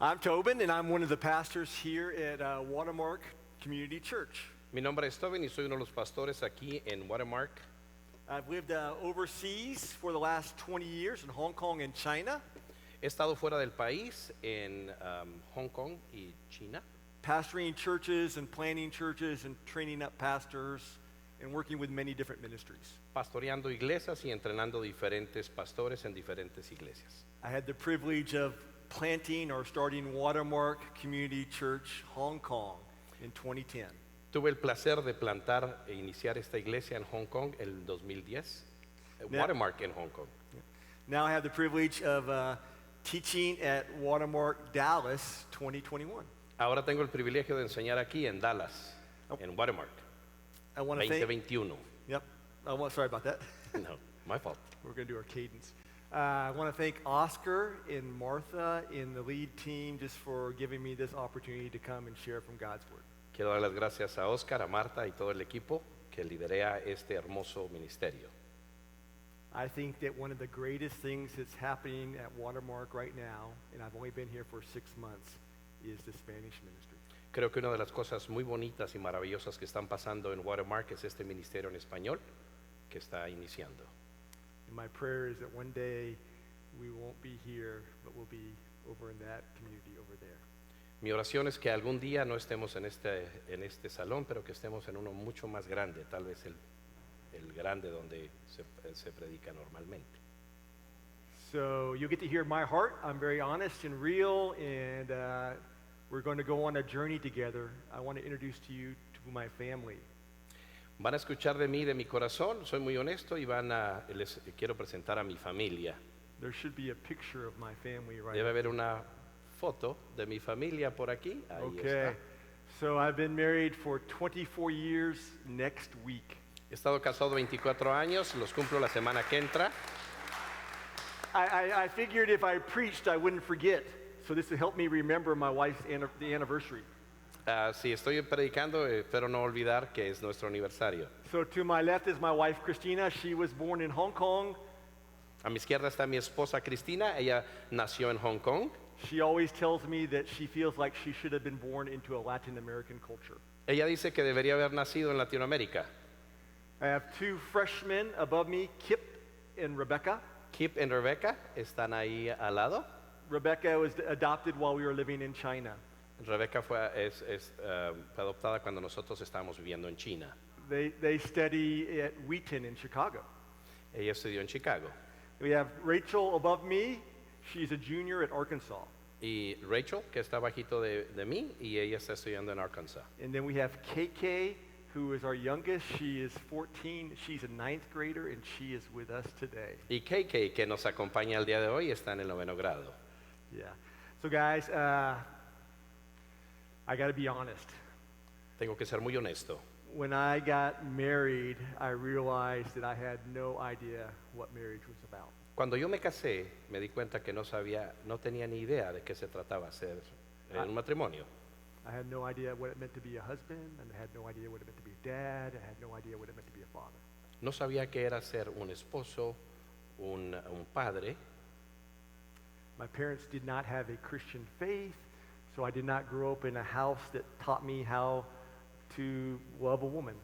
I'm Tobin, and I'm one of the pastors here at Watermark Community Church. Mi nombre es Tobin y soy uno de los pastores aquí en Watermark. I've lived overseas for the last 20 years in Hong Kong and China, He estado fuera del país en Hong Kong y China, pastoring churches and planning churches and training up pastors and working with many different ministries. pastoreando iglesias y entrenando diferentes pastores en diferentes iglesias. I had the privilege of planting or starting Watermark Community Church Hong Kong in 2010. Tuve el placer de plantar e iniciar esta iglesia en Hong Kong en 2010, Watermark en Hong Kong. Now I have the privilege of teaching at Watermark Dallas 2021. Ahora tengo el privilegio de enseñar aquí en Dallas, en Watermark, I want to thank. 2021. Yep. Sorry about that. No, my fault. We're going to do our cadence. I want to thank Oscar and Martha in the lead team just for giving me this opportunity to come and share from God's Word. Quiero dar las gracias a Oscar, a Marta y todo el equipo que liderea este hermoso ministerio. I think that one of the greatest things that's happening at Watermark right now, and I've only been here for 6 months, is the Spanish ministry. Creo que una de las cosas muy bonitas y maravillosas que están pasando en Watermark es este ministerio en español que está iniciando. And my prayer is that one day we won't be here, but we'll be over in that community over there. Mi oración es que algún día no estemos en este salón, pero que estemos en uno mucho más grande, tal vez el grande donde se predica normalmente. So you'll get to hear my heart. I'm very honest and real, and we're going to go on a journey together. I want to introduce to you to my family. Van a escuchar de mí, de mi corazón, soy muy honesto y les quiero presentar a mi familia. There should be a picture of my family right Debe now. haber una foto de mi familia por aquí. Ahí Okay. está. So I've been married for 24 years next week. He estado casado 24 años, los cumplo la semana que entra. I figured if I preached, I wouldn't forget. So this will help me remember my wife's the anniversary. Si estoy predicando, espero no olvidar que es nuestro aniversario. So to my left is my wife, Christina. She was born in Hong Kong. A mi izquierda está mi esposa Cristina, ella nació en Hong Kong. She always tells me that she feels like she should have been born into a Latin American culture. Ella dice que debería haber nacido en Latinoamérica. I have two freshmen above me, Kip and Rebecca. Kip y Rebecca están ahí al lado. Rebecca was adopted while we were living in China. Rebecca fue adoptada cuando nosotros estábamos viviendo en China. They study at Wheaton in Chicago. Ella estudió en Chicago. We have Rachel above me. She's a junior at Arkansas. Y Rachel, que está bajito de mí, y ella está estudiando en Arkansas. And then we have KK, who is our youngest. She is 14. She's a 9th grader, and she is with us today. Y KK, que nos acompaña el día de hoy, está en el 9º grado. Yeah. So guys, I got to be honest. Tengo que ser muy honesto. When I got married, I realized that I had no idea what marriage was about. Cuando yo me casé, me di cuenta que no tenía ni idea de qué se trataba ser un matrimonio. I had no idea what it meant to be a husband, and I had no idea what it meant to be a dad, I had no idea what it meant to be a father. No sabía qué era ser un esposo, un padre. My parents did not have a Christian faith, so I did not grow up in a house that taught me how to love a woman.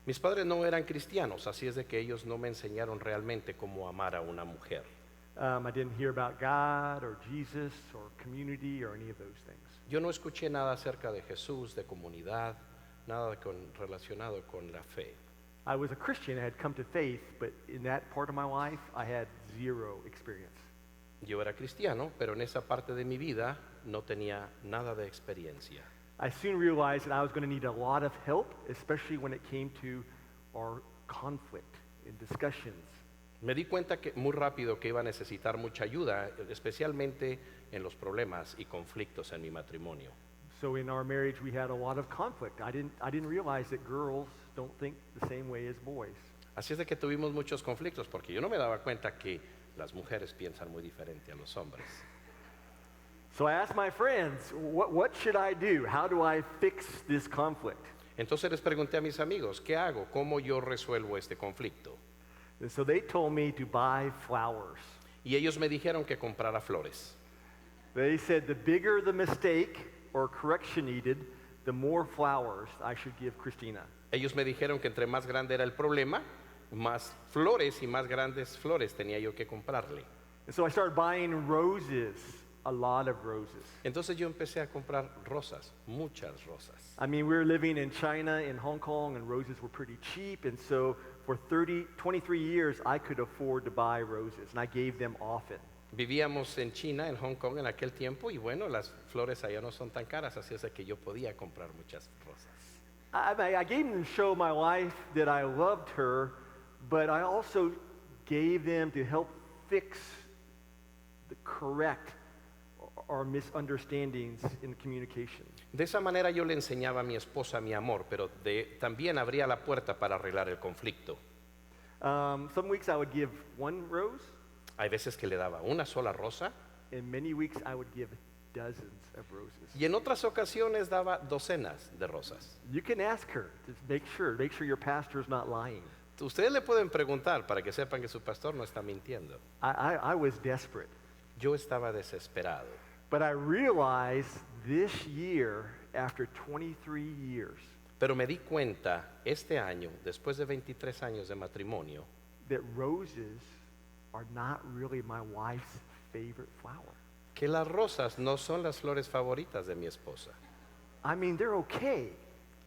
Mis padres no eran cristianos, así es de que ellos no me enseñaron realmente cómo amar a una mujer. I didn't hear about God or Jesus or community or any of those things. Yo no escuché nada acerca de Jesús, de comunidad, nada relacionado con la fe. I was a Christian, I had come to faith, but in that part of my life, I had zero experience. Yo era cristiano, pero en esa parte de mi vida no tenía nada de experiencia. I soon realized that I was going to need a lot of help, especially when it came to our conflict and discussions. Me di cuenta que muy rápido que iba a necesitar mucha ayuda, especialmente en los problemas y conflictos en mi matrimonio. So in our marriage, we had a lot of conflict. I didn't realize that girls don't think the same way as boys. Así es de que tuvimos muchos conflictos, porque yo no me daba cuenta que las mujeres piensan muy diferente a los hombres. So I asked my friends, what should I do? How do I fix this conflict? Entonces les pregunté a mis amigos, ¿qué hago? ¿Cómo yo resuelvo este conflicto? And so they told me to buy flowers. Y ellos me dijeron que comprara flores. They said the bigger the mistake or correction needed, the more flowers I should give Christina. Ellos me dijeron que entre más grande era el problema, más flores y más grandes flores tenía yo que comprarle. And so I started buying roses, a lot of roses. Entonces yo empecé a comprar rosas, muchas rosas. I mean, we were living in China, in Hong Kong, and roses were pretty cheap. And so for 23 years, I could afford to buy roses, and I gave them often. Vivíamos en China, en Hong Kong en aquel tiempo, y bueno, las flores allá no son tan caras, así es de que yo podía comprar muchas rosas. I gave them to show my wife that I loved her, but I also gave them to help fix the correct our misunderstandings in communication. De esa manera yo le enseñaba a mi esposa mi amor, pero también abría la puerta para arreglar el conflicto. Some weeks I would give one rose, Hay veces que le daba una sola rosa and many weeks I would give dozens of roses. y en otras ocasiones daba docenas de rosas. You can ask her to make sure your pastor's not lying. Ustedes le pueden preguntar para que sepan que su pastor no está mintiendo. I was desperate, Yo estaba desesperado, but I realized this year, after 23 years, pero me di cuenta este año, después de 23 años de matrimonio, that roses are not really my wife's favorite flower. que las rosas no son las flores favoritas de mi esposa. I mean, they're okay,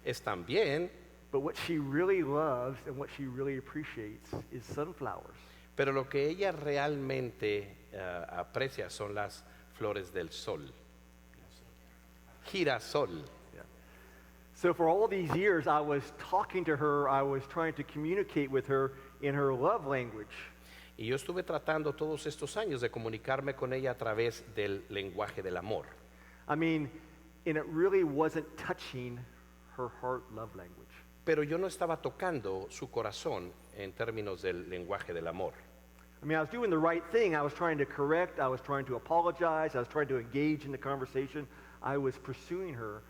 Están bien, but what she really loves and what she really appreciates is sunflowers. pero lo que ella realmente aprecia son las flores del sol. Girasol. Yeah. So for all these years, I was talking to her, I was trying to communicate with her in her love language. Y yo estuve tratando todos estos años de comunicarme con ella a través del lenguaje del amor. I mean, and it really wasn't touching her heart love language. Pero yo no estaba tocando su corazón en términos del lenguaje del amor. I mean, I was doing the right thing. I was trying to correct, I was trying to apologize, I was trying to engage in the conversation. I was pursuing her,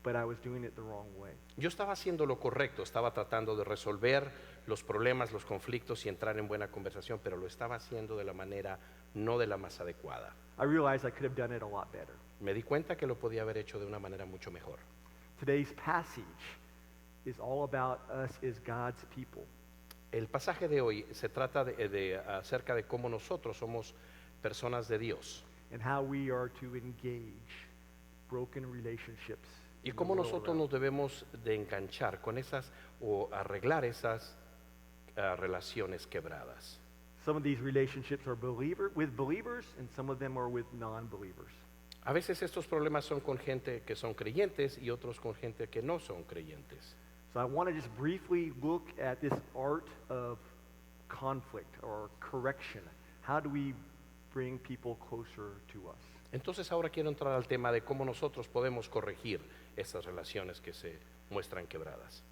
but I was doing it the wrong way. Yo estaba haciendo lo correcto, estaba tratando de resolver los problemas, los conflictos y entrar en buena conversación, pero lo estaba haciendo de la manera no de la más adecuada. I realized I could have done it a lot better. Me di cuenta que lo podía haber hecho de una manera mucho mejor. Today's passage is all about us as God's people. El pasaje de hoy se trata acerca de cómo nosotros somos personas de Dios And how we are to engage broken relationships. y in the cómo world nosotros around. nos debemos de enganchar con esas o arreglar esas relaciones quebradas. Some of these relationships are with believers, and some of them are with non-believers. A veces estos problemas son con gente que son creyentes y otros con gente que no son creyentes. So I want to just briefly look at this art of conflict or correction. How do we bring people closer to us? Entonces ahora quiero entrar al tema de cómo nosotros podemos corregir esas relaciones que se muestran quebradas.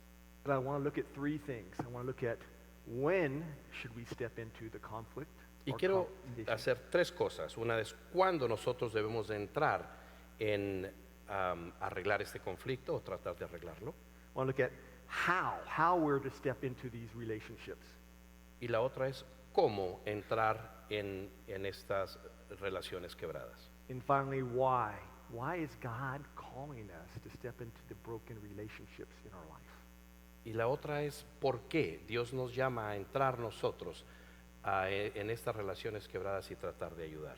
But I want to look at three things. I want to look at when should we step into the conflict. Y or quiero confrontation. hacer tres cosas. Una es cuándo nosotros debemos de entrar en arreglar este conflicto o tratar de arreglarlo. I want to look at how we're to step into these relationships. Y la otra es cómo entrar en estas relaciones quebradas. And finally, why. Why is God calling us to step into the broken relationships in our life? Y la otra es por qué Dios nos llama a entrar nosotros en estas relaciones quebradas y tratar de ayudar.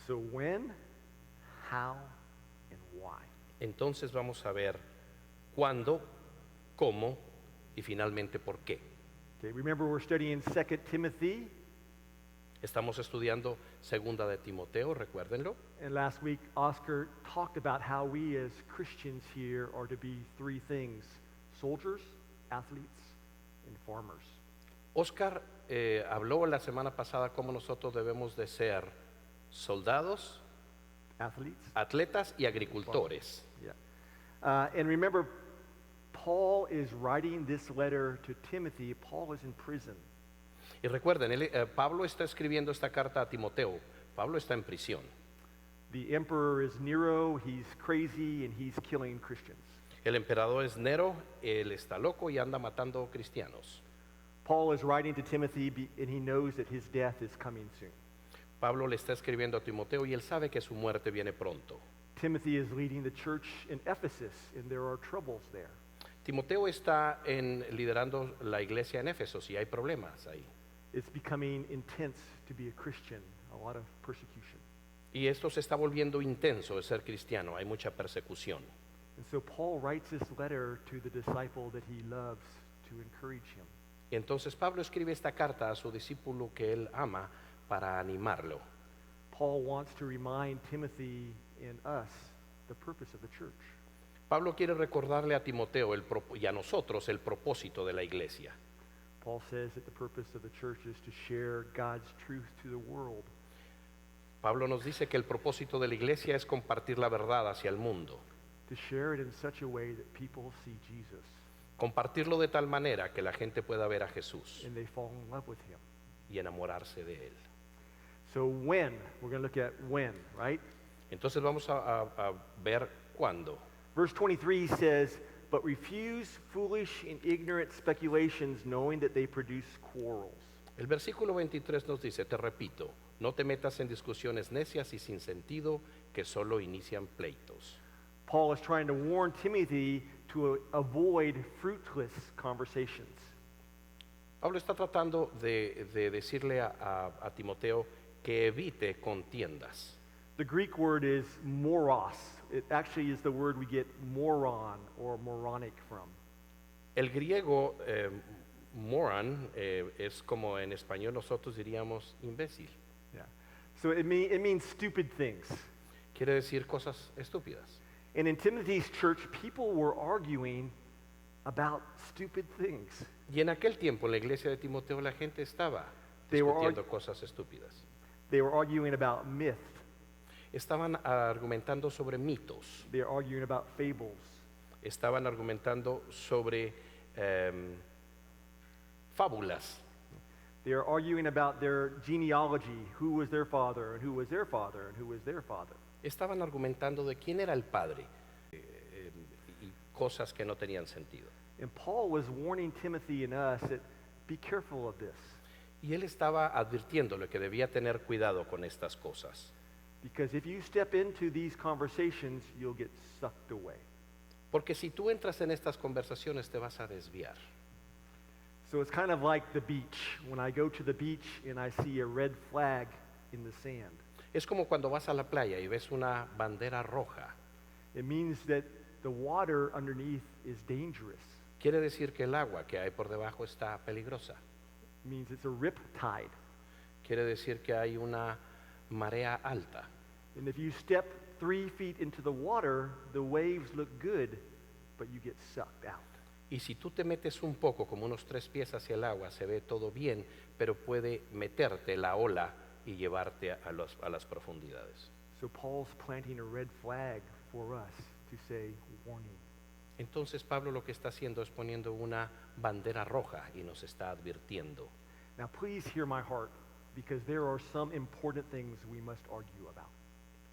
So when, how, and why. Entonces vamos a ver cuándo, cómo y finalmente por qué. Okay, remember we're studying 2 Timothy, Estamos estudiando Segunda de Timoteo, recuérdenlo. and last week Oscar talked about how we as Christians here are to be three things: soldiers, athletes, and farmers. Oscar habló la semana pasada cómo nosotros debemos de ser soldados, Athletes? atletas y agricultores. Yeah. And remember, Paul is writing this letter to Timothy. Paul is in prison. Y recuerden, Pablo está escribiendo esta carta a Timoteo. Pablo está en prisión. The emperor is Nero. He's crazy and he's killing Christians. El emperador es Nero, él está loco y anda matando cristianos. Paul is writing to Timothy and he knows that his death is coming soon. Pablo le está escribiendo a Timoteo y él sabe que su muerte viene pronto. Timothy is leading the church in Ephesus, and there are troubles there. Timoteo está liderando la iglesia en Éfeso y hay problemas ahí. It's becoming intense to be a Christian, a lot of persecution. Y esto se está volviendo intenso de ser cristiano, hay mucha persecución. And so Paul writes this letter to the disciple that he loves to encourage him. Y entonces Pablo escribe esta carta a su discípulo que él ama para animarlo. Paul wants to remind Timothy and us the purpose of the church. Pablo quiere recordarle a Timoteo y a nosotros el propósito de la iglesia. Paul says that the purpose of the church is to share God's truth to the world. Pablo nos dice que el propósito de la iglesia es compartir la verdad hacia el mundo. To share it in such a way that people see Jesus Compartirlo de tal manera que la gente pueda ver a Jesús and they fall in love with him. y enamorarse de él. So when, we're going to look at when, right? Entonces vamos a ver cuándo. Verse 23 says, but refuse foolish and ignorant speculations, knowing that they produce quarrels. El versículo 23 nos dice, te repito, no te metas en discusiones necias y sin sentido que solo inician pleitos. Paul is trying to warn Timothy to avoid fruitless conversations. Pablo está tratando de decirle a Timoteo que evite contiendas. The Greek word is moros. It actually is the word we get moron or moronic from. El griego moron es como en español nosotros diríamos imbécil. Yeah. So it means stupid things. Quiere decir cosas estúpidas. And in Timothy's church, people were arguing about stupid things. Y en aquel tiempo en la iglesia de Timoteo la gente estaba They were discutiendo cosas estúpidas. They were arguing about myth. Estaban argumentando sobre mitos. They were arguing about fables. Estaban argumentando sobre fábulas. They were arguing about their genealogy, who was their father, and who was their father, and who was their father. Estaban argumentando de quién era el padre y cosas que no tenían sentido. And Paul was warning Timothy and us that be careful of this, Y él estaba advirtiéndole que debía tener cuidado con estas cosas. because if you step into these conversations, you'll get sucked away. Porque si tú entras en estas conversaciones te vas a desviar. So it's kind of like the beach. When I go to the beach and I see a red flag in the sand, Es como cuando vas a la playa y ves una bandera roja. it means that the water underneath is dangerous. Quiere decir que el agua que hay por debajo está peligrosa. It means it's a rip tide. Quiere decir que hay una marea alta. And if you step 3 feet into the water, the waves look good, but you get sucked out. Y si tú te metes un poco, como unos 3 pies hacia el agua, se ve todo bien, pero puede meterte la ola y llevarte a las profundidades. So Paul's planting a red flag for us to say, warning. Entonces Pablo lo que está haciendo es poniendo una bandera roja y nos está advirtiendo. Now please hear my heart, because there are some important things we must argue about.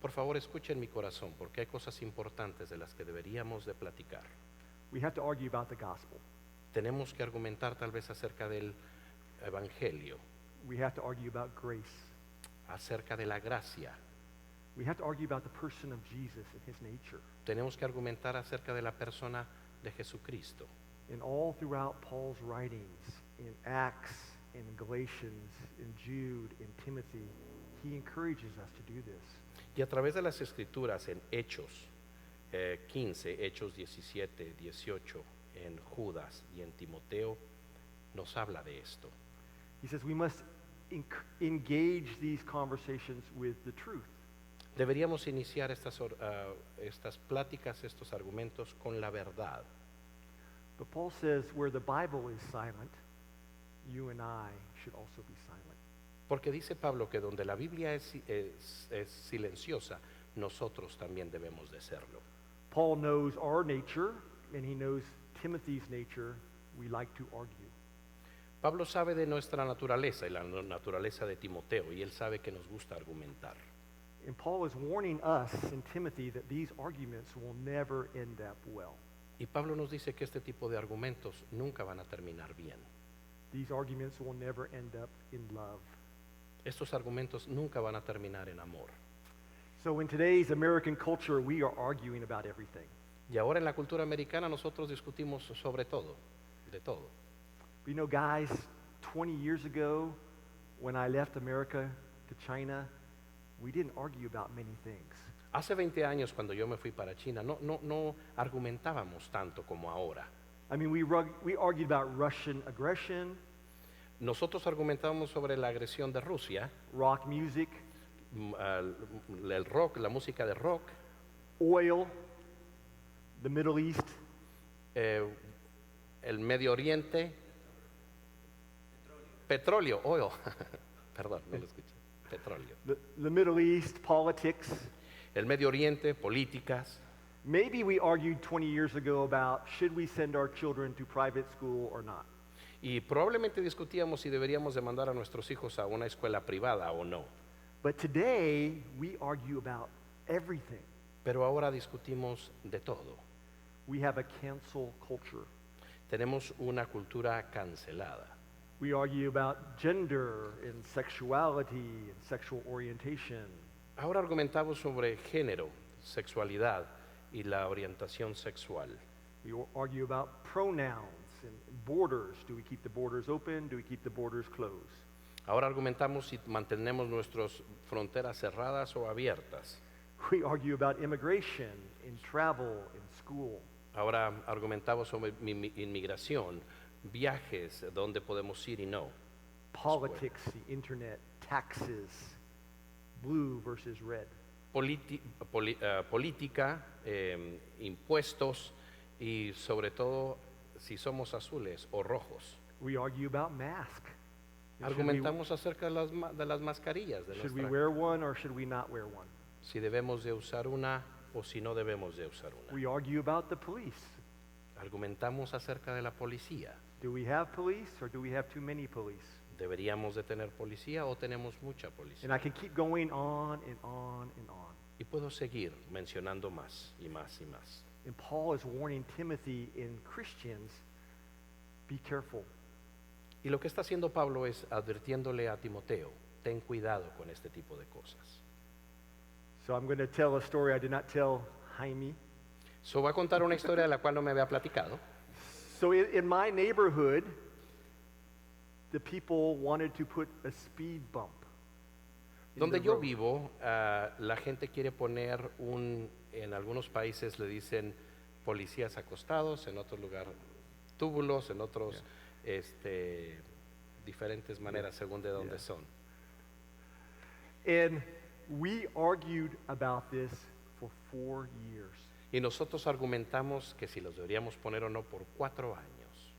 Por favor, escuchen mi corazón, porque hay cosas importantes de las que deberíamos de platicar. We have to argue about the gospel. Tenemos que argumentar tal vez acerca del evangelio, We have to argue about grace. acerca de la gracia. We have to argue about the person of Jesus and his nature. Tenemos que argumentar acerca de la persona de Jesucristo. And all throughout Paul's writings, in Acts, in Galatians, in Jude, in Timothy, he encourages us to do this. Y a través de las escrituras en Hechos 15, Hechos 17, 18, en Judas y en Timoteo, nos habla de esto. He says we must engage these conversations with the truth. Deberíamos iniciar estas pláticas, estos argumentos con la verdad. But Paul says where the Bible is silent, you and I should also be silent. Porque dice Pablo que donde la Biblia es silenciosa, nosotros también debemos de serlo. Paul knows our nature, and he knows Timothy's nature. We like to argue. Pablo sabe de nuestra naturaleza y la naturaleza de Timoteo, y él sabe que nos gusta argumentar. And Paul is warning us and Timothy that these arguments will never end up well. Y Pablo nos dice que este tipo de argumentos nunca van a terminar bien. These arguments will never end up in love. Estos argumentos nunca van a terminar en amor. So in today's American culture, we are arguing about everything. Y ahora en la cultura americana nosotros discutimos sobre todo, de todo. But you know, guys, 20 years ago, when I left America to China, we didn't argue about many things. Hace 20 años cuando yo me fui para China no argumentábamos tanto como ahora. I mean, we argued about Russian aggression, Nosotros argumentábamos sobre la agresión de Rusia, rock music, el rock, la música de rock, oil, the Middle East, eh, el Medio Oriente, petróleo, oil, perdón, no lo escuché, petróleo. the Middle East, politics. El Medio Oriente, políticas. Maybe we argued 20 years ago about should we send our children to private school or not. Y probablemente discutíamos si deberíamos de mandar a nuestros hijos a una escuela privada o no. But today, we argue about everything. Pero ahora discutimos de todo. We have a cancel culture. Tenemos una cultura cancelada. We argue about gender and sexuality and sexual orientation. Ahora argumentamos sobre género, sexualidad y la orientación sexual. We argue about pronouns and borders. Do we keep the borders open? Do we keep the borders closed? Ahora argumentamos si mantenemos nuestras fronteras cerradas o abiertas. We argue about immigration and travel and school. Ahora argumentamos sobre inmigración, viajes, dónde podemos ir y no. Politics, the internet, taxes, blue versus red. Política, impuestos y sobre todo si somos azules o rojos. We argue about mask. Argumentamos acerca de las mascarillas, de Should we nuestra, wear one or should we not wear one? si debemos de usar una o si no debemos de usar una. We argue about the police. Argumentamos acerca de la policía. Do we have police or do we have too many police? ¿Deberíamos de tener policía o tenemos mucha And policía? I can keep going on and on and on. Y puedo seguir mencionando más y más y más. And Paul is warning Timothy and Christians, be careful. Y lo que está haciendo Pablo es advirtiéndole a Timoteo, ten cuidado con este tipo de cosas. So I'm going to tell a story I did not tell Jaime. So va a contar una historia de la cual no me había platicado. So in my neighborhood, the people wanted to put a speed bump. in Donde the yo road. vivo, la gente quiere poner en algunos países le dicen policías acostados, en otro lugar túbulos, en otros diferentes maneras según de dónde son. And we argued about this for 4 years. Y nosotros argumentamos que si los deberíamos poner o no por 4 años.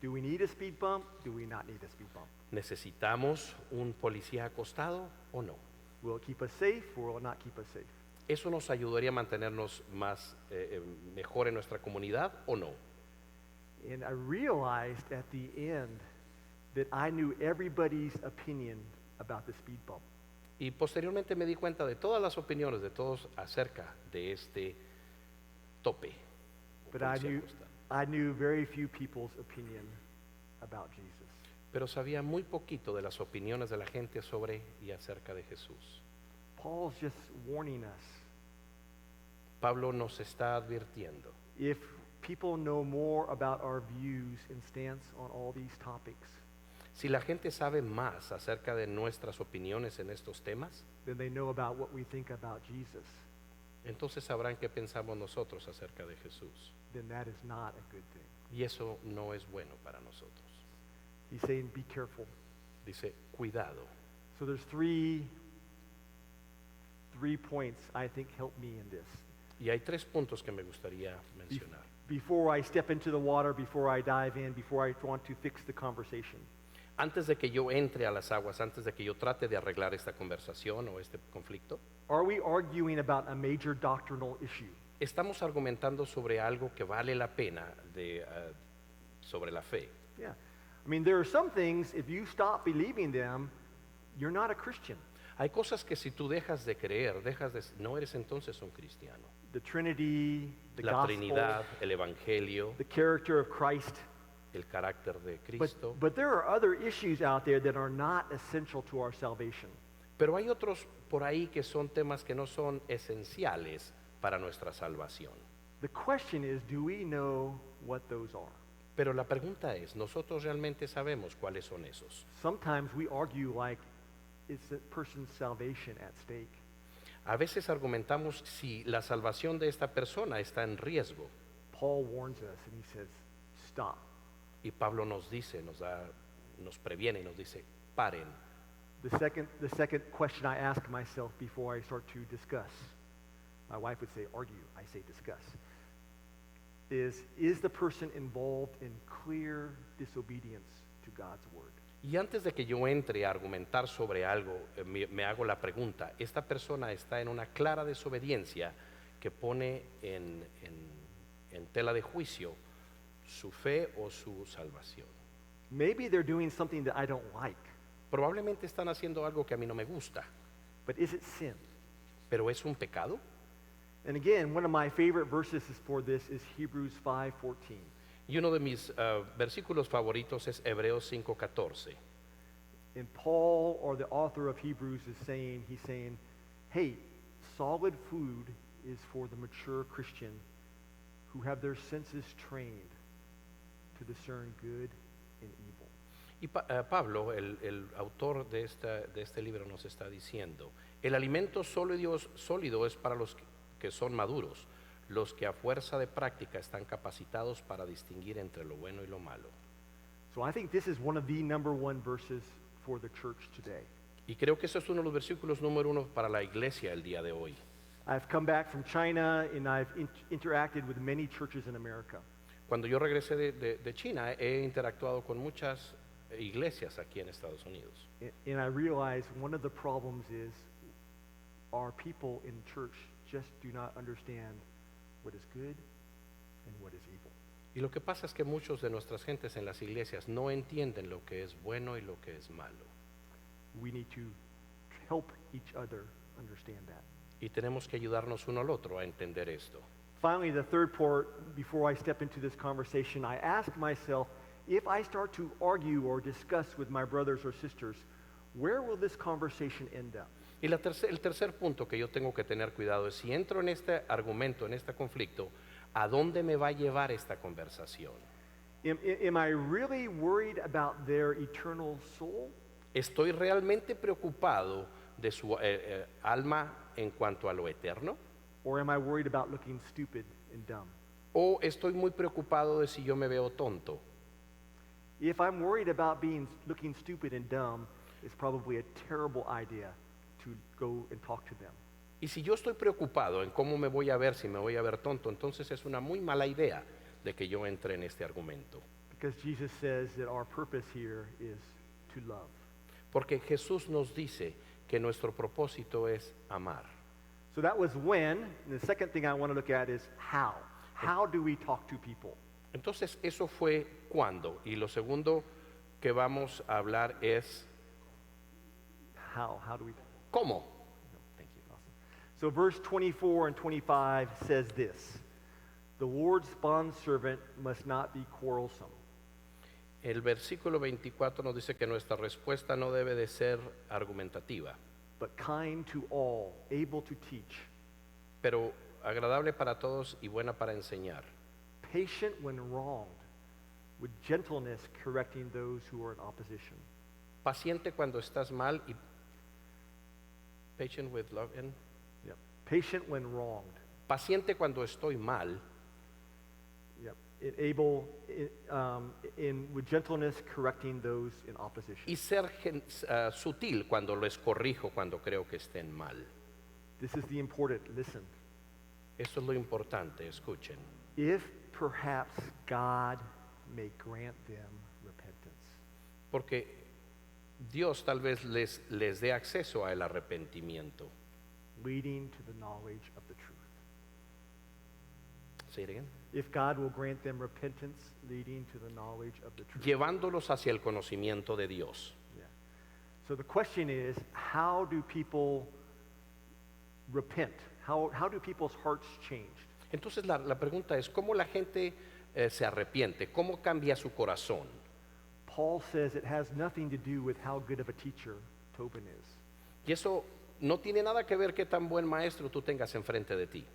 Do we need a speed bump? Do we not need a speed bump? ¿Necesitamos un policía acostado o no? Will it keep us safe or will it not keep us safe? ¿Eso nos ayudaría a mantenernos mejor en nuestra comunidad o no? And I realized at the end that I knew everybody's opinion about the speed bump. Y posteriormente me di cuenta de todas las opiniones de todos acerca de este tope. o But policía acostado. I knew very few people's opinion about Jesus. Pero sabía muy poquito de las opiniones de la gente sobre y acerca de Jesús. Paul's just warning us. Pablo nos está advirtiendo. If people know more about our views and stance on all these topics, Si la gente sabe más acerca de nuestras opiniones en estos temas, then they know about what we think about Jesus. entonces sabrán qué pensamos nosotros acerca de Jesús. Then that is not a good thing. Y eso no es bueno para nosotros. He's saying, be careful. Dice, cuidado. So there's three points I think help me in this. Y hay 3 puntos que me gustaría mencionar. Before I step into the water, before I dive in, before I want to fix the conversation. Antes de que yo entre a las aguas, antes de que yo trate de arreglar esta conversación o este conflicto, Are we arguing about a major doctrinal issue? estamos argumentando sobre algo que vale la pena sobre la fe. Yeah. I mean, there are some things, if you stop believing them, you're not a Christian. Hay cosas que si tú dejas de creer, no eres entonces un cristiano. The Trinity, the La gospel, Trinidad, el Evangelio, the character of Christ. el carácter de Cristo. But there are other issues out there that are not essential to our salvation. Pero hay otros por ahí que son temas que no son esenciales para nuestra salvación. The question is, do we know what those are? Pero la pregunta es, ¿nosotros realmente sabemos cuáles son esos? Sometimes we argue like it's a person's salvation at stake. A veces argumentamos si la salvación de esta persona está en riesgo. Paul warns us and he says, stop. Y Pablo nos dice, nos previene y nos dice, paren. The second question I ask myself before I start to discuss, my wife would say argue, I say discuss, is the person involved in clear disobedience to God's word? Y antes de que yo entre a argumentar sobre algo, me hago la pregunta, ¿esta persona está en una clara desobediencia que pone en tela de juicio su fe o su salvación? Maybe they're doing something that I don't like, Probablemente están haciendo algo que a mí no me gusta, but is it sin? pero ¿es un pecado? And again, one of my favorite verses for this is Hebrews 5:14. Y uno de mis versículos favoritos es Hebreos 5:14. And Paul, or the author of Hebrews, he's saying, hey, solid food is for the mature Christian who have their senses trained to discern good and evil. Y Pablo, el autor de este libro, nos está diciendo, el alimento sólido es para los que son maduros, los que a fuerza de práctica están capacitados para distinguir entre lo bueno y lo malo. So I think this is one of the number one verses for the church today. Y creo que eso es uno de los versículos número uno para la iglesia el día de hoy. I've come back from China and I've interacted with many churches in America. Cuando yo regresé de China, he interactuado con muchas iglesias aquí en Estados Unidos. And I realize one of the problems is our people in church just do not understand what is good and what is evil. Y lo que pasa es que muchos de nuestras gentes en las iglesias no entienden lo que es bueno y lo que es malo. We need to help each other understand that. Y tenemos que ayudarnos uno al otro a entender esto. Finally, the third part, before I step into this conversation, I ask myself, if I start to argue or discuss with my brothers or sisters, where will this conversation end up? Y el tercer punto que yo tengo que tener cuidado es si entro en este argumento, en este conflicto, ¿a dónde me va a llevar esta conversación? Am I really worried about their eternal soul? ¿Estoy realmente preocupado de su alma en cuanto a lo eterno? Or am I worried about looking stupid and dumb? ¿O estoy muy preocupado de si yo me veo tonto? If I'm worried about looking stupid and dumb, it's probably a terrible idea to go and talk to them. Y si yo estoy preocupado en cómo me voy a ver, si me voy a ver tonto, entonces es una muy mala idea de que yo entre en este argumento. Because Jesus says that our purpose here is to love. Porque Jesús nos dice que nuestro propósito es amar. So that was when. And the second thing I want to look at is how. How do we talk to people? Entonces eso fue cuándo. Y lo segundo que vamos a hablar es How do we? cómo. Thank you. Awesome. So verse 24 and 25 says this: the Lord's bondservant must not be quarrelsome. El versículo 24 nos dice que nuestra respuesta no debe de ser argumentativa, But kind to all, able to teach, pero agradable para todos y buena para enseñar, patient when wronged, with gentleness correcting those who are in opposition. paciente cuando estás mal y patient with love and Yep. Patient when wronged. paciente cuando estoy mal Yep. Able with gentleness correcting those in opposition. y ser sutil cuando les corrijo cuando creo que estén mal. This is the important. Listen. Eso es lo importante, escuchen. If perhaps God may grant them repentance. Porque Dios tal vez les dé acceso al arrepentimiento. Leading to the knowledge of the truth. Say it again. If God will grant them repentance, leading to the knowledge of the truth. Llevándolos hacia el conocimiento de Dios. Yeah. So the question is, how do people repent? How do people's hearts change? Entonces la pregunta es, ¿cómo la gente se arrepiente? ¿Cómo cambia su corazón? Paul says it has nothing to do with how good of a teacher Tobin is. Y eso no tiene nada que ver qué tan buen maestro tú tengas enfrente de ti.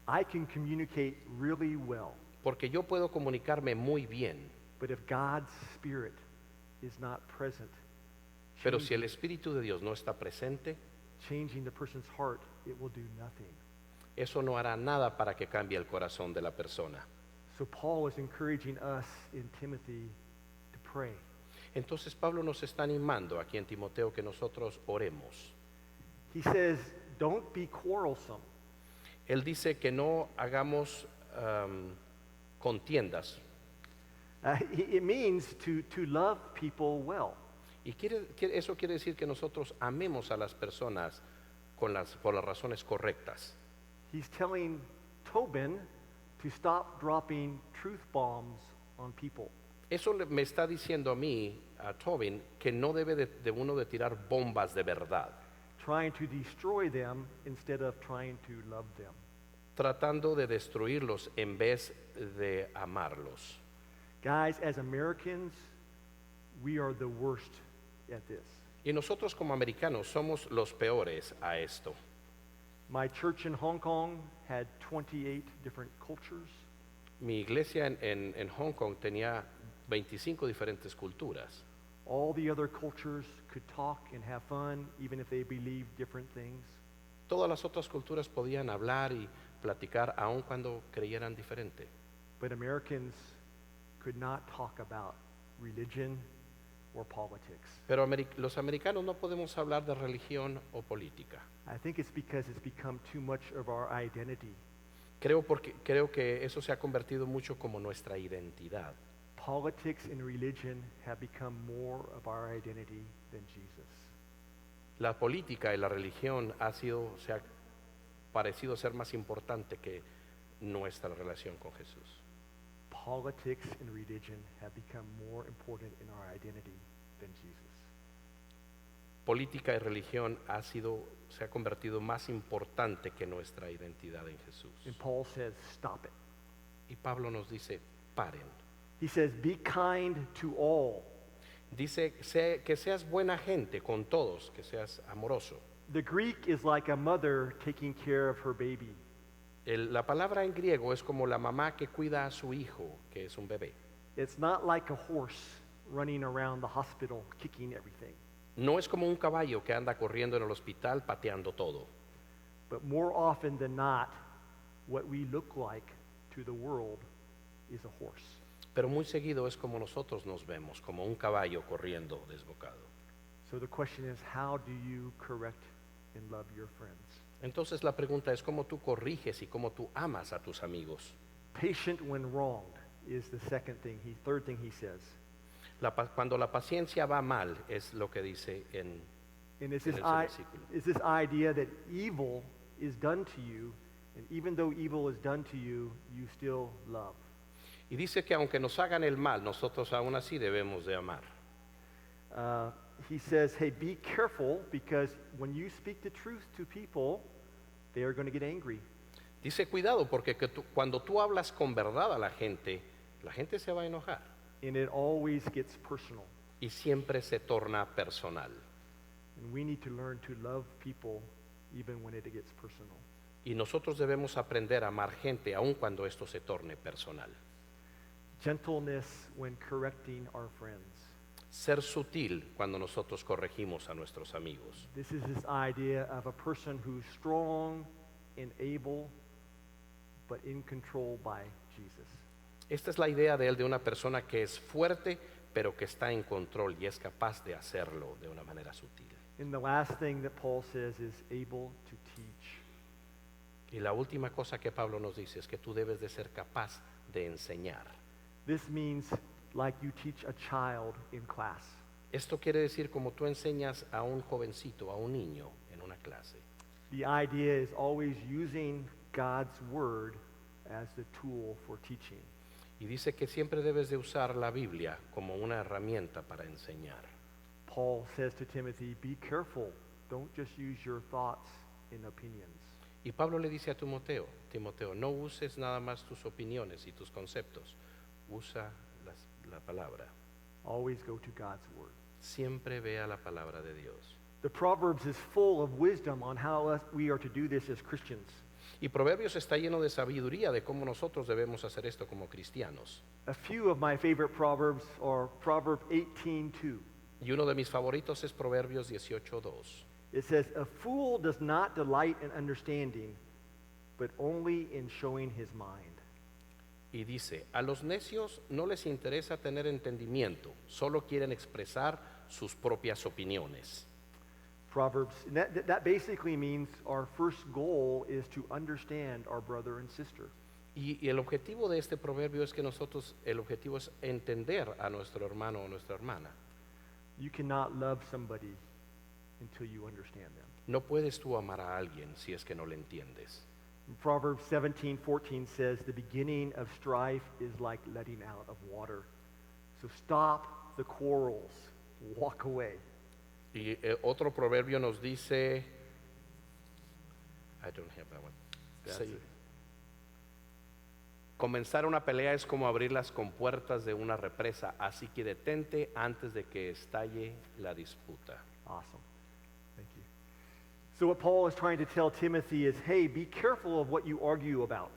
I can communicate really well, Porque yo puedo comunicarme muy bien, but if God's Spirit is not present, pero si el Espíritu de Dios no está presente, changing the person's heart, it will do nothing. eso no hará nada para que cambie el corazón de la persona. So Paul is encouraging us in Timothy to pray. Entonces Pablo nos está animando aquí en Timoteo que nosotros oremos. He says, don't be quarrelsome. Él dice que no hagamos contiendas. It means to love people well. Y eso quiere decir que nosotros amemos a las personas por las razones correctas. He's telling Tobin to stop dropping truth bombs on people. Eso me está diciendo a mí, a Tobin, que no debe de uno de tirar bombas de verdad, Trying to destroy them instead of trying to love them. tratando de destruirlos en vez de amarlos. Guys, as Americans, we are the worst at this. Y nosotros como americanos somos los peores a esto. My church in Hong Kong had 28 different cultures. Mi iglesia en Hong Kong tenía 25 diferentes culturas. All the other cultures could talk and have fun, even if they believed different things. Todas las otras culturas podían hablar y platicar aun cuando creyeran diferente. But Americans could not talk about religion or politics. Pero los americanos no podemos hablar de religión o política. I think it's because it's become too much of our identity. Creo que eso se ha convertido mucho como nuestra identidad. Politics and religion have become more of our identity than Jesus. La política y la religión se ha parecido ser más importante que nuestra relación con Jesús. Politics and religion have become more important in our identity than Jesus. Política y religión se ha convertido más importante que nuestra identidad en Jesús. And Paul says, stop it. Y Pablo nos dice, paren. He says, be kind to all. Dice que seas buena gente con todos, que seas amoroso. The Greek is like a mother taking care of her baby. La palabra en griego es como la mamá que cuida a su hijo, que es un bebé. It's not like a horse running around the hospital kicking everything. No es como un caballo que anda corriendo en el hospital pateando todo. But more often than not, what we look like to the world is a horse. Pero muy seguido es como nosotros nos vemos, como un caballo corriendo desbocado. So the question is, how do you correct and love your friends? Entonces la pregunta es cómo tú corriges y cómo tú amas a tus amigos. Patient when wronged is the third thing he says. Cuando la paciencia va mal es lo que dice en And it's en this, ese versículo. it's this idea that evil is done to you, and even though evil is done to you, you still love. Y dice que aunque nos hagan el mal, nosotros aún así debemos de amar. He says, hey, be careful, because when you speak the truth to people, they are going to get angry. Dice cuidado porque cuando tú hablas con verdad a la gente se va a enojar And it always gets personal. y siempre se torna personal. And we need to learn to love people even when it gets personal. Y nosotros debemos aprender a amar gente aun cuando esto se torne personal. Gentleness when correcting our friends. Ser sutil cuando nosotros corregimos a nuestros amigos. This is this idea of a person who's strong and able, but in control by Jesus. Esta es la idea de una persona que es fuerte, pero que está en control y es capaz de hacerlo de una manera sutil. And the last thing that Paul says is able to teach. Y la última cosa que Pablo nos dice es que tú debes de ser capaz de enseñar. This means like you teach a child in class. Esto quiere decir como tú enseñas a un jovencito, a un niño en una clase. The idea is always using God's word as the tool for teaching. Y dice que siempre debes de usar la Biblia como una herramienta para enseñar. Paul says to Timothy, be careful. Don't just use your thoughts and opinions. Y Pablo le dice a Timoteo, no uses nada más tus opiniones y tus conceptos, usa la palabra. Always go to God's word. Siempre vea la palabra de Dios. The Proverbs is full of wisdom on how we are to do this as Christians. Y Proverbios está lleno de sabiduría de cómo nosotros debemos hacer esto como cristianos. A few of my favorite Proverbs are Proverb 18:2. Y uno de mis favoritos es Proverbios 18:2. It says, "A fool does not delight in understanding, but only in showing his mind." Y dice, a los necios no les interesa tener entendimiento, solo quieren expresar sus propias opiniones. Proverbs, and that basically means our first goal is to understand our brother and sister. Y el objetivo de este proverbio es que el objetivo es entender a nuestro hermano o nuestra hermana. You cannot love somebody until you understand them. No puedes tú amar a alguien si es que no le entiendes. Proverbs 17:14 says, "The beginning of strife is like letting out of water. So stop the quarrels, walk away." Y otro proverbio nos dice, I don't have that one. That's Sí. it. Comenzar una pelea es como abrir las compuertas de una represa, así que detente antes de que estalle la disputa. Awesome. Thank you. So what Paul is trying to tell Timothy is, hey, be careful of what you argue about.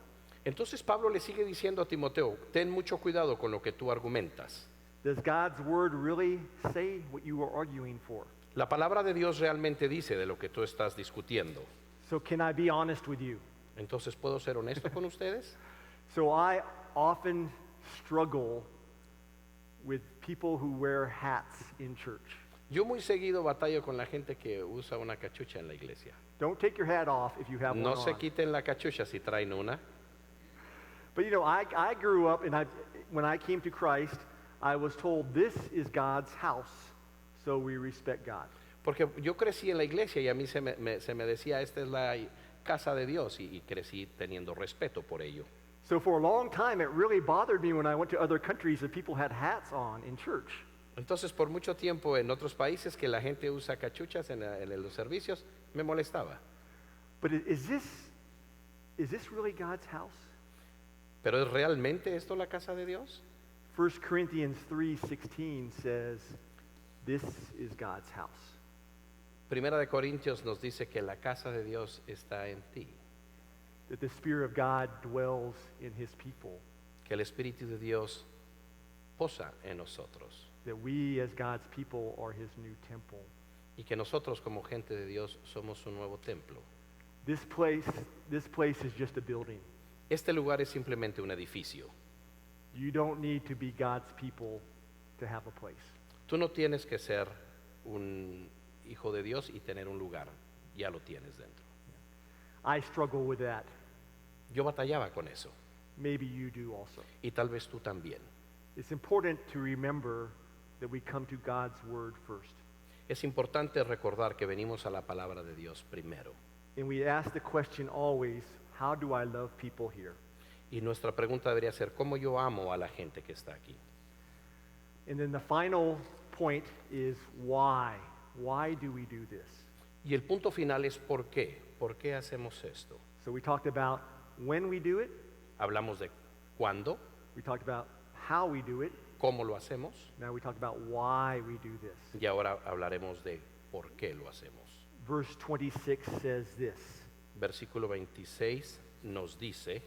Entonces Pablo le sigue diciendo a Timoteo, ten mucho cuidado con lo que tú argumentas. Does God's word really say what you are arguing for? La palabra de Dios realmente dice de lo que tú estás discutiendo. So can I be honest with you? Entonces, ¿puedo ser honesto con ustedes? So I often struggle with people who wear hats in church. Yo muy seguido batallo con la gente que usa una cachucha en la iglesia. Don't take your hat off if you have No one se on. quiten la cachucha si traen una. But you know, I grew up and when I came to Christ, I was told this is God's house, so we respect God. Porque yo crecí en la iglesia y a mí se me decía, esta es la casa de Dios, y crecí teniendo respeto por ello. So for a long time, it really bothered me when I went to other countries that people had hats on in church. Entonces, por mucho tiempo en otros países que la gente usa cachuchas en los servicios, me molestaba. But is this really God's house? ¿Pero es realmente esto la casa de Dios? 1 Corinthians 3:16 says, this is God's house. Primera de Corintios nos dice que la casa de Dios está en ti, That the Spirit of God dwells in his people. que el Espíritu de Dios posa en nosotros That we as God's people are his new temple. y que nosotros como gente de Dios somos un nuevo templo. This place is just a building. Este lugar es simplemente un edificio. You don't need to be God's people to have a place. Tú no tienes que ser un hijo de Dios y tener un lugar, ya lo tienes dentro. I struggle with that. Yo batallaba con eso Maybe you do also. y tal vez tú también. It's important to remember that we come to God's word first. Es importante recordar que venimos a la palabra de Dios primero. And we ask the question always, how do I love people here? Y nuestra pregunta debería ser, ¿cómo yo amo a la gente que está aquí? And then the final point is why? Why do we do this? Y el punto final es ¿por qué? ¿Por qué hacemos esto? So we talked about when we do it. Hablamos de cuándo, We talked about how we do it. cómo lo hacemos, Now we talked about why we do this. y ahora hablaremos de por qué lo hacemos. Verse 26 says this. Versículo 26 nos dice,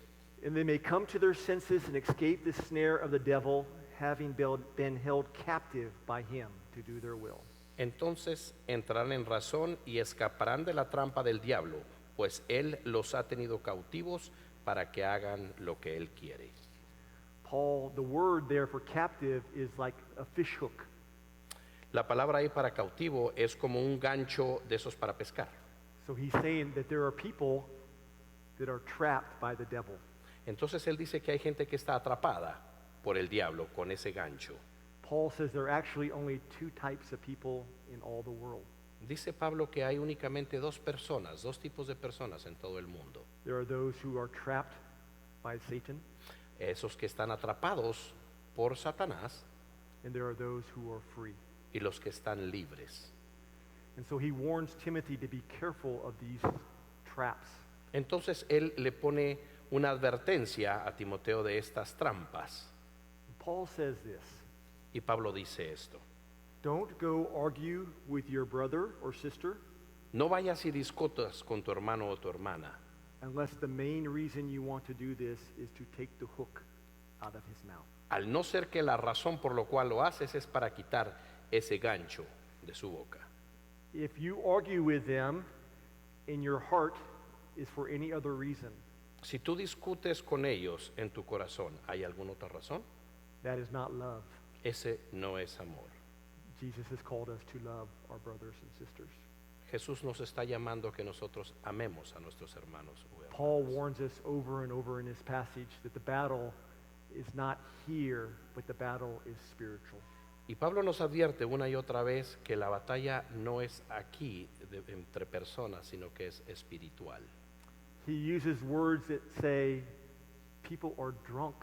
And they may come to their senses and escape the snare of the devil, having been held captive by him to do their will. entonces entrarán en razón y escaparán de la trampa del diablo, pues él los ha tenido cautivos para que hagan lo que él quiere. Paul, the word there for captive is like a fish hook. La palabra ahí para cautivo es como un gancho de esos para pescar. So he's saying that there are people that are trapped by the devil. Entonces él dice que hay gente que está atrapada por el diablo con ese gancho. Paul says there are actually only two types of people in all the world. Dice Pablo que hay únicamente dos tipos de personas en todo el mundo. There are those who are trapped by Satan, Esos que están atrapados por Satanás and there are those who are free. y los que están libres. And so he warns Timothy to be careful of these traps. Entonces él le pone una advertencia a Timoteo de estas trampas. Paul says this, Y Pablo dice esto: don't go argue with your brother or sister no vayas y discutas con tu hermano o tu hermana, unless the main reason you want to do this is to take the hook out of his mouth. al no ser que la razón por lo cual lo haces es para quitar ese gancho de su boca. If you argue with them in your heart is for any other reason, Si tú discutes con ellos en tu corazón, ¿hay alguna otra razón? that is not love. Ese no es amor. Jesus has called us to love our brothers and sisters. Jesús nos está llamando a que nosotros amemos a nuestros hermanos o hermanas. Paul warns us over and over in this passage that the battle is not here, but the battle is spiritual. Y Pablo nos advierte una y otra vez que la batalla no es aquí entre personas, sino que es espiritual. He uses words that say people are drunk.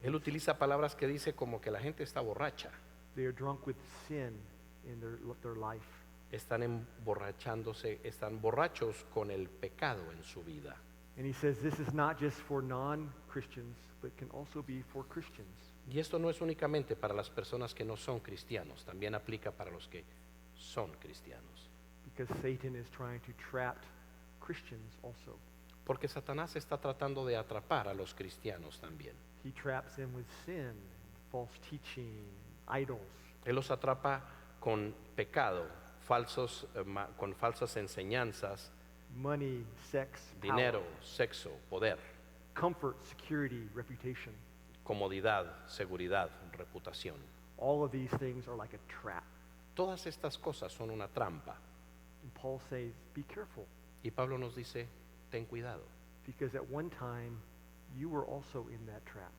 Él utiliza palabras que dice como que la gente está borracha, They are drunk with sin in their life. están emborrachándose, están borrachos con el pecado en su vida. And he says this is not just for non-Christians, but can also be for Christians. Y esto no es únicamente para las personas que no son cristianos, también aplica para los que son cristianos. Because Satan is trying to trap Christians also. Porque Satanás está tratando de atrapar a los cristianos también. He traps them with sin, false teaching, idols. Él los atrapa con pecado, con falsas enseñanzas, Money, sex, dinero, power, sexo, poder, comfort, security, reputation. comodidad, seguridad, reputación. All of these things are like a trap. Todas estas cosas son una trampa. And Paul says, be careful, Y Pablo nos dice, ten cuidado, because at one time you were also in that trap.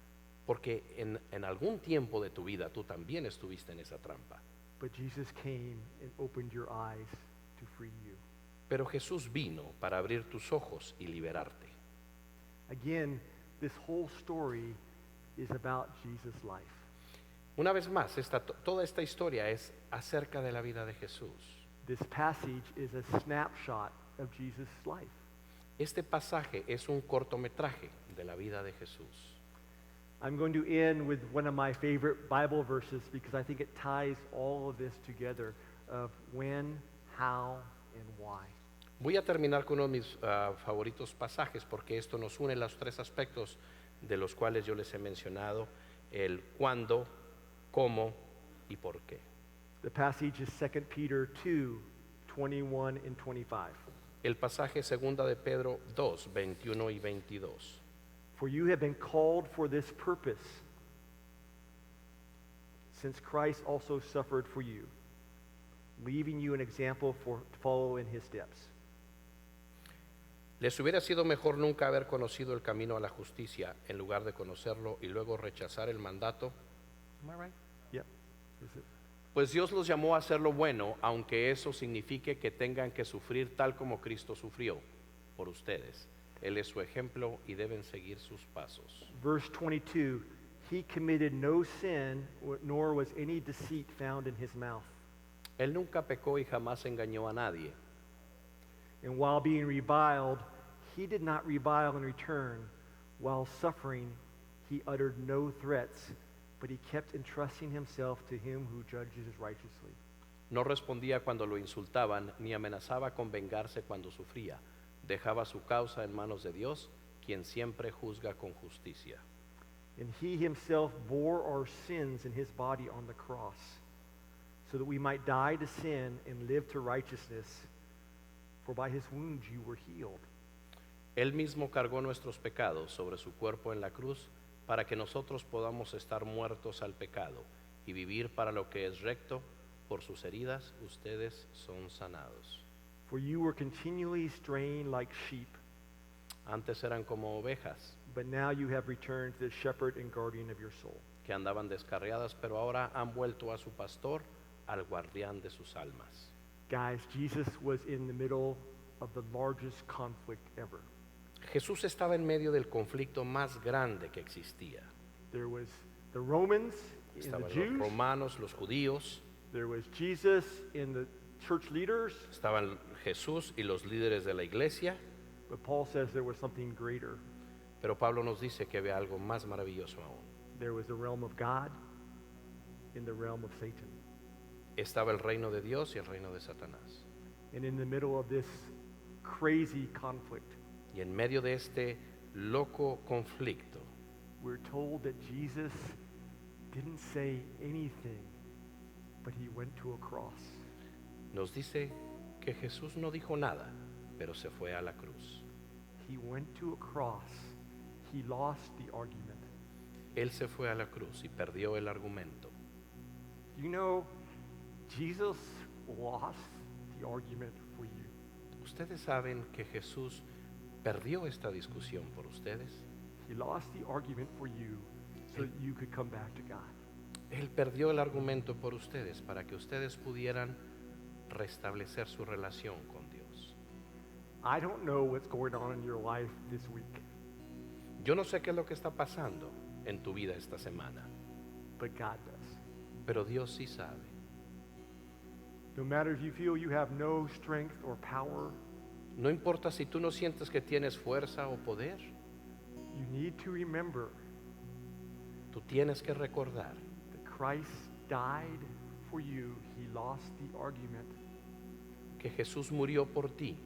porque en algún tiempo de tu vida tú también estuviste en esa trampa. But Jesus came and opened your eyes to free you. Pero Jesús vino para abrir tus ojos y liberarte. Again, this whole story is about Jesus' life. Una vez más, toda esta historia es acerca de la vida de Jesús. This passage is a snapshot of Jesus' life. Este pasaje es un cortometraje de la vida de Jesús. I'm going to end with one of my favorite Bible verses because I think it ties all of this together of when, how, and why. Voy a terminar con uno de mis favoritos pasajes porque esto nos une los tres aspectos de los cuales yo les he mencionado, el cuándo, cómo y por qué. The passage is 2 Peter 2, 21 and 25. El pasaje segunda de Pedro 2, 21 y 22. For you have been called for this purpose, since Christ also suffered for you, leaving you an example to follow in his steps. Les hubiera sido mejor nunca haber conocido el camino a la justicia en lugar de conocerlo y luego rechazar el mandato. Am I right? Yep. Is it? Pues Dios los llamó a hacer lo bueno, aunque eso signifique que tengan que sufrir tal como Cristo sufrió por ustedes. Él es su ejemplo y deben seguir sus pasos. Verse 22, he committed no sin, nor was any deceit found in his mouth. Él nunca pecó y jamás engañó a nadie. And while being reviled, he did not revile in return. While suffering, he uttered no threats, but he kept entrusting himself to him who judges righteously. No respondía cuando lo insultaban, ni amenazaba con vengarse cuando sufría. Dejaba su causa en manos de Dios, quien siempre juzga con justicia. And he himself bore our sins in his body on the cross, so that we might die to sin and live to righteousness. For by his wounds you were healed. Él mismo cargó nuestros pecados sobre su cuerpo en la cruz para que nosotros podamos estar muertos al pecado y vivir para lo que es recto. Por sus heridas ustedes son sanados. For you were continually straying like sheep, Antes eran como ovejas but now you have returned to the shepherd and guardian of your soul. que andaban descarriadas, pero ahora han vuelto a su pastor, al guardián de sus almas. Guys, Jesus was in the middle of the largest conflict ever. Jesús estaba en medio del conflicto más grande que existía. There was the Romans and the Estaban los Jews. romanos, los judíos, There was Jesus and the church leaders. estaban Jesús y los líderes de la iglesia, But Paul says there was something greater. pero Pablo nos dice que ve algo más maravilloso aún. There was the realm of God and the realm of Satan. Estaba el reino de Dios y el reino de Satanás. And in the middle of this crazy conflict, Y en medio de este loco conflicto, we're told that Jesus didn't say anything, but he went to a cross. nos dice que Jesús no dijo nada, pero se fue a la cruz. He went to a cross. He lost the argument. Él se fue a la cruz y perdió el argumento. You know, Jesus lost the argument for you. Ustedes saben que Jesús perdió esta discusión por ustedes. He lost the argument for you so that you could come back to God. Él perdió el argumento por ustedes para que ustedes pudieran restablecer su relación con Dios. I don't know what's going on in your life this week, Yo no sé qué es lo que está pasando en tu vida esta semana, but God does. pero Dios sí sabe. No matter if you feel you have no strength or power, No importa si tú no sientes que tienes fuerza o poder, you need to remember tú tienes que recordar that Christ died for you. He lost the argument que Jesús murió por ti,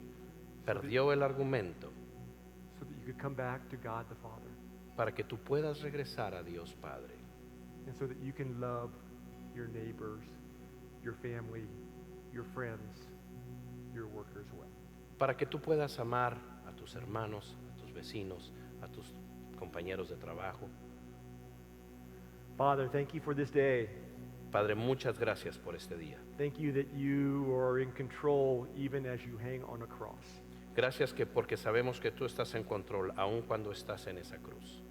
perdió el argumento so that you could come back to God the Father, para que tú puedas regresar a Dios Padre and so that you can love your neighbors, your family, your friends, your workers well. para que tú puedas amar a tus hermanos, a tus vecinos, a tus compañeros de trabajo. Father, thank you for this day. Padre, muchas gracias por este día. Thank you that you are in control even as you hang on a cross. Gracias que porque sabemos que tú estás en control aun cuando estás en esa cruz.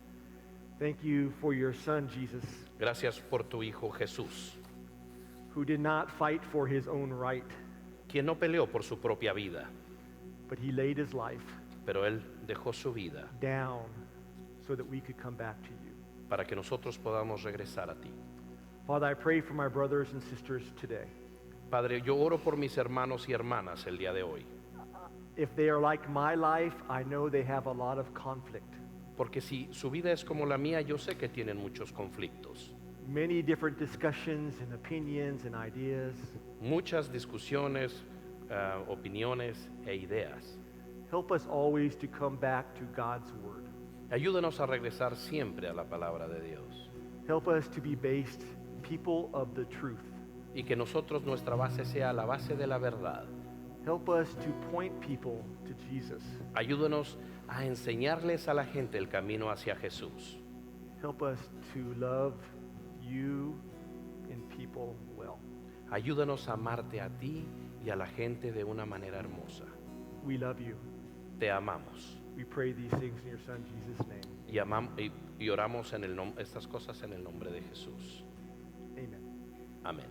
Thank you for your son, Jesus, Gracias por tu Hijo Jesús, who did not fight for his own right, quien no peleó por su propia vida, but he laid his life pero Él dejó su vida down so that we could come back to you. para que nosotros podamos regresar a ti. Father, I pray for my brothers and sisters today. Padre, yo oro por mis hermanos y hermanas el día de hoy, If they are like my life, I know they have a lot of conflict. porque si su vida es como la mía, yo sé que tienen muchos conflictos, Many different discussions and opinions and ideas. muchas discusiones, opiniones e ideas. Help us always to come back to God's word. Ayúdanos a regresar siempre a la palabra de Dios Help us to be based people of the truth. y que nosotros nuestra base sea la base de la verdad. Help us to point people to Jesus. Ayúdanos a enseñarles a la gente el camino hacia Jesús. Help us to love you and people well. Ayúdanos a amarte a ti y a la gente de una manera hermosa. We love you. Te amamos We pray these things in your son Jesus' name. y oramos en estas cosas en el nombre de Jesús. Amen. Amén.